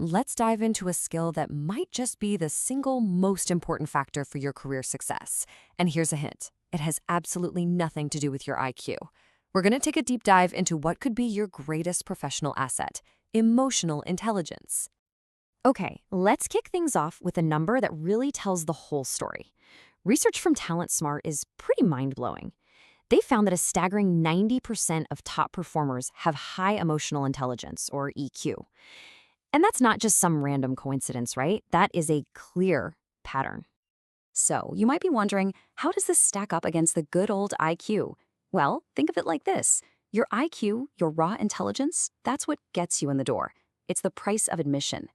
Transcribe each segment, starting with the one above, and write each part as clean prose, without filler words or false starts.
let's dive into a skill that might just be the single most important factor for your career success. And here's a hint. It has absolutely nothing to do with your IQ. We're going to take a deep dive into what could be your greatest professional asset, emotional intelligence. Okay, let's kick things off with a number that really tells the whole story. Research from Talent Smart is pretty mind-blowing. They found that a staggering 90% of top performers have high emotional intelligence, or EQ. And that's not just some random coincidence, right? That is a clear pattern. So, you might be wondering, how does this stack up against the good old IQ? Well, think of it like this. Your IQ, your raw intelligence, that's what gets you in the door. It's the price of admission.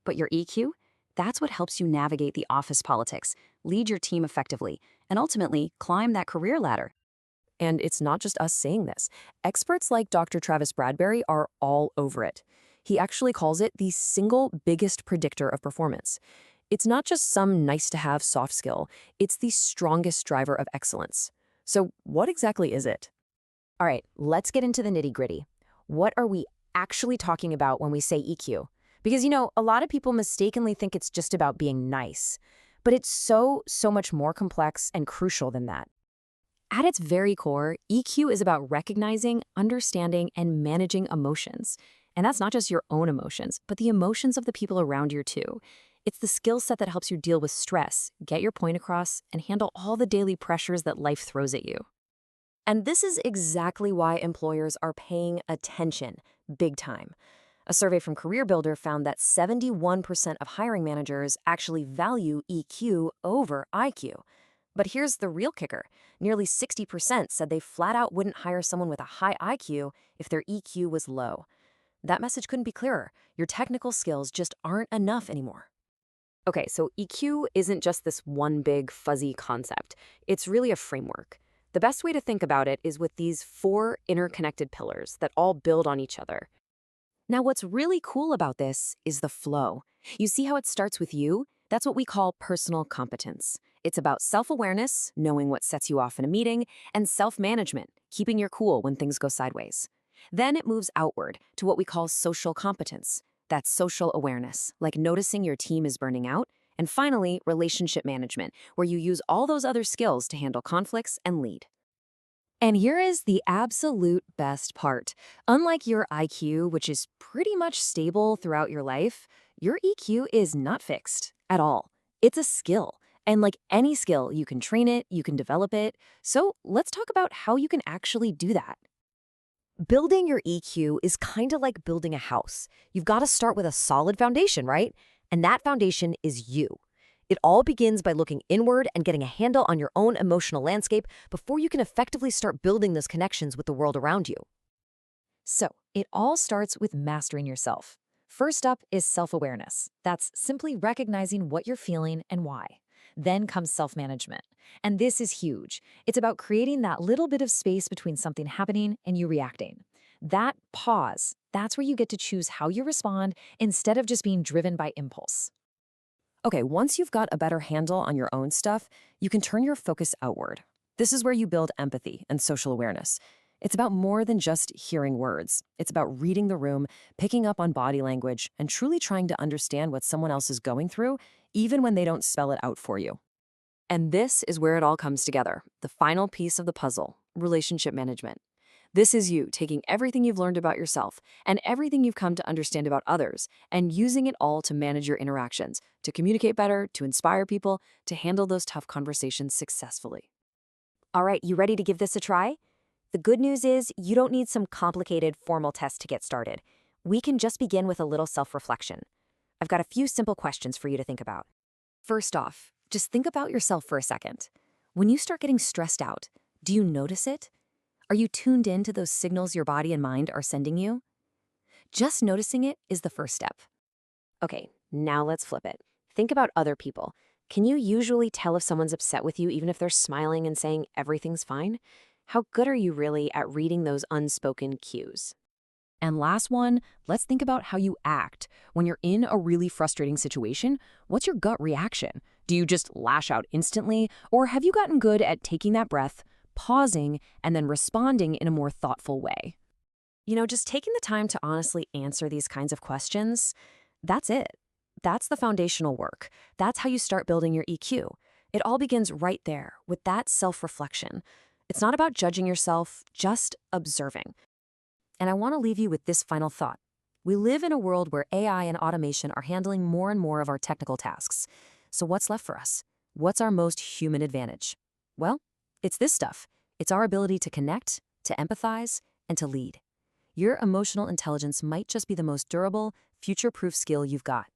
But your EQ, that's what helps you navigate the office politics, lead your team effectively, and ultimately climb that career ladder. And it's not just us saying this. Experts like Dr. Travis Bradberry are all over it. He actually calls it the single biggest predictor of performance. It's not just some nice-to-have soft skill, it's the strongest driver of excellence. So what exactly is it? All right, let's get into the nitty-gritty. What are we actually talking about when we say EQ? Because, a lot of people mistakenly think it's just about being nice. But it's so much more complex and crucial than that. At its very core, EQ is about recognizing, understanding, and managing emotions. And that's not just your own emotions, but the emotions of the people around you too. It's the skill set that helps you deal with stress, get your point across, and handle all the daily pressures that life throws at you. And this is exactly why employers are paying attention, big time. A survey from CareerBuilder found that 71% of hiring managers actually value EQ over IQ. But here's the real kicker. Nearly 60% said they flat out wouldn't hire someone with a high IQ if their EQ was low. That message couldn't be clearer. Your technical skills just aren't enough anymore. Okay, so EQ isn't just this one big fuzzy concept. It's really a framework. The best way to think about it is with these 4 interconnected pillars that all build on each other. Now, what's really cool about this is the flow. You see how it starts with you? That's what we call personal competence. It's about self-awareness, knowing what sets you off in a meeting, and self-management, keeping your cool when things go sideways. Then it moves outward to what we call social competence. That's social awareness, like noticing your team is burning out. And finally, relationship management, where you use all those other skills to handle conflicts and lead. And here is the absolute best part. Unlike your IQ, which is pretty much stable throughout your life, your EQ is not fixed at all. It's a skill. And like any skill, you can train it, you can develop it. So let's talk about how you can actually do that. Building your EQ is kind of like building a house. You've got to start with a solid foundation, right? And that foundation is you. It all begins by looking inward and getting a handle on your own emotional landscape before you can effectively start building those connections with the world around you. So, it all starts with mastering yourself. First up is self-awareness. That's simply recognizing what you're feeling and why. Then comes self-management. And this is huge. It's about creating that little bit of space between something happening and you reacting. That pause, that's where you get to choose how you respond instead of just being driven by impulse. Okay, once you've got a better handle on your own stuff, you can turn your focus outward. This is where you build empathy and social awareness. It's about more than just hearing words. It's about reading the room, picking up on body language, and truly trying to understand what someone else is going through, even when they don't spell it out for you. And this is where it all comes together, the final piece of the puzzle, relationship management. This is you taking everything you've learned about yourself and everything you've come to understand about others and using it all to manage your interactions, to communicate better, to inspire people, to handle those tough conversations successfully. All right, you ready to give this a try? The good news is you don't need some complicated formal test to get started. We can just begin with a little self-reflection. I've got a few simple questions for you to think about. First off, just think about yourself for a second. When you start getting stressed out, do you notice it? Are you tuned in to those signals your body and mind are sending you? Just noticing it is the first step. Okay, now let's flip it. Think about other people. Can you usually tell if someone's upset with you even if they're smiling and saying everything's fine? How good are you really at reading those unspoken cues? And last one, let's think about how you act. When you're in a really frustrating situation, what's your gut reaction? Do you just lash out instantly, or have you gotten good at taking that breath, pausing, and then responding in a more thoughtful way? Just taking the time to honestly answer these kinds of questions, That's it. That's the foundational work. That's how you start building your EQ. It all begins right there with that self-reflection. It's not about judging yourself, just observing. And I want to leave you with this final thought. We live in a world where AI and automation are handling more and more of our technical tasks. So what's left for us? What's our most human advantage? Well, it's this stuff. It's our ability to connect, to empathize, and to lead. Your emotional intelligence might just be the most durable, future-proof skill you've got.